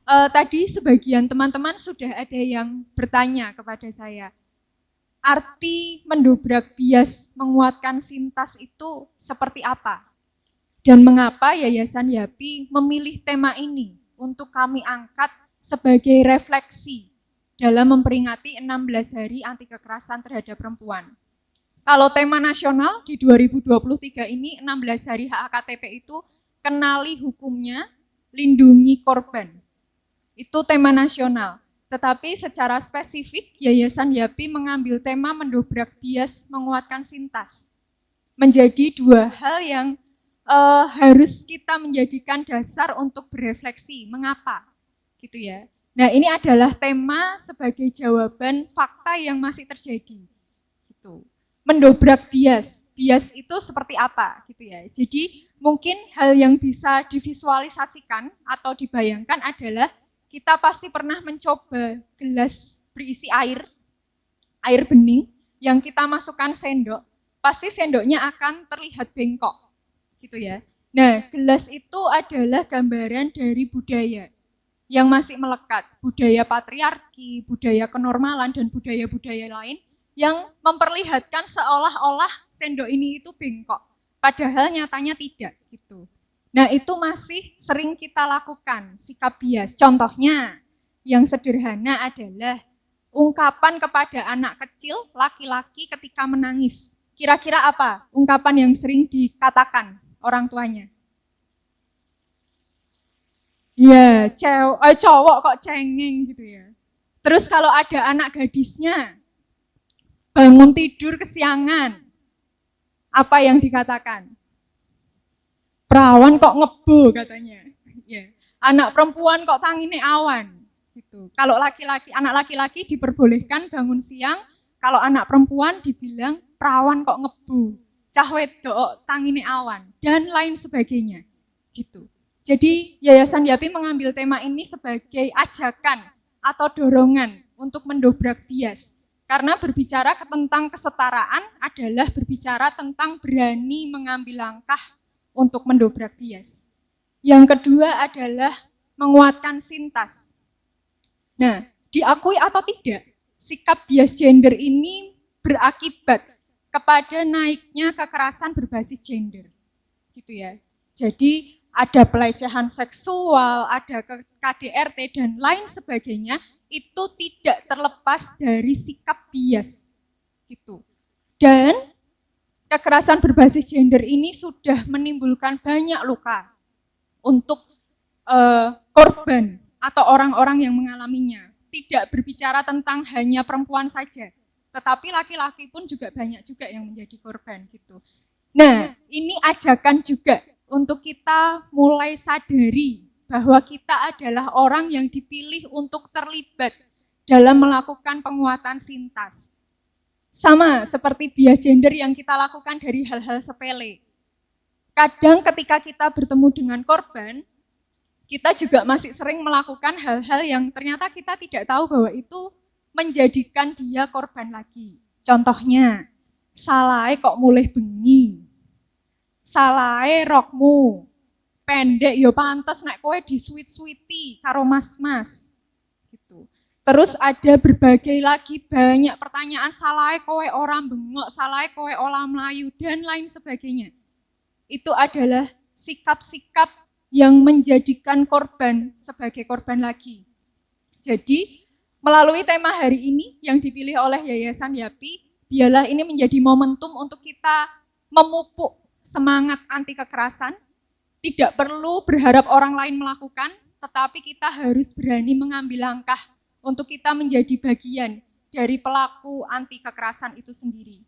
tadi sebagian teman-teman sudah ada yang bertanya kepada saya, arti mendobrak bias menguatkan sintas itu seperti apa? Dan mengapa Yayasan YAPI memilih tema ini untuk kami angkat sebagai refleksi dalam memperingati 16 hari anti kekerasan terhadap perempuan. Kalau tema nasional di 2023 ini 16 hari HAKTP itu kenali hukumnya, lindungi korban. Itu tema nasional. Tetapi secara spesifik Yayasan YAPI mengambil tema mendobrak bias menguatkan sintas. Menjadi dua hal yang harus kita menjadikan dasar untuk berefleksi. Mengapa? Gitu ya. Nah, ini adalah tema sebagai jawaban fakta yang masih terjadi. Gitu. Mendobrak bias. Bias itu seperti apa? Gitu ya. Jadi mungkin hal yang bisa divisualisasikan atau dibayangkan adalah kita pasti pernah mencoba gelas berisi air bening yang kita masukkan sendok, pasti sendoknya akan terlihat bengkok. Gitu ya. Nah, gelas itu adalah gambaran dari budaya yang masih melekat, budaya patriarki, budaya kenormalan, dan budaya-budaya lain yang memperlihatkan seolah-olah sendok ini itu bengkok, padahal nyatanya tidak gitu. Nah, itu masih sering kita lakukan, sikap bias. Contohnya, yang sederhana adalah ungkapan kepada anak kecil, laki-laki ketika menangis. Kira-kira apa ungkapan yang sering dikatakan orang tuanya? Iya, cowok kok cengeng gitu ya. Terus kalau ada anak gadisnya bangun tidur kesiangan, apa yang dikatakan? Perawan kok ngebo katanya. Ya. Anak perempuan kok tangine awan. Gitu. Kalau anak laki-laki diperbolehkan bangun siang, kalau anak perempuan dibilang perawan kok ngebu, cah wedok tangine awan, dan lain sebagainya. Gitu. Jadi Yayasan YAPI mengambil tema ini sebagai ajakan atau dorongan untuk mendobrak bias. Karena berbicara tentang kesetaraan adalah berbicara tentang berani mengambil langkah untuk mendobrak bias. Yang kedua adalah menguatkan sintas. Nah, diakui atau tidak, sikap bias gender ini berakibat kepada naiknya kekerasan berbasis gender. Gitu ya. Jadi ada pelecehan seksual, ada KDRT dan lain sebagainya, itu tidak terlepas dari sikap bias. Gitu. Dan kekerasan berbasis gender ini sudah menimbulkan banyak luka untuk korban atau orang-orang yang mengalaminya. Tidak berbicara tentang hanya perempuan saja, tetapi laki-laki pun juga banyak juga yang menjadi korban gitu. Nah, ini ajakan juga untuk kita mulai sadari bahwa kita adalah orang yang dipilih untuk terlibat dalam melakukan penguatan sintas. Sama seperti bias gender yang kita lakukan dari hal-hal sepele. Kadang ketika kita bertemu dengan korban, kita juga masih sering melakukan hal-hal yang ternyata kita tidak tahu bahwa itu menjadikan dia korban lagi. Contohnya, salahnya kok mulih bengi, salahnya rokmu pendek yo pantes nek kowe disuit-suiti karo mas-mas gitu. Terus ada berbagai lagi banyak pertanyaan, salahnya kowe orang bengok, salahnya kowe olah melayu dan lain sebagainya. Itu adalah sikap-sikap yang menjadikan korban sebagai korban lagi. Jadi melalui tema hari ini yang dipilih oleh Yayasan YAPI, biarlah ini menjadi momentum untuk kita memupuk semangat anti kekerasan. Tidak perlu berharap orang lain melakukan, tetapi kita harus berani mengambil langkah untuk kita menjadi bagian dari pelaku anti kekerasan itu sendiri.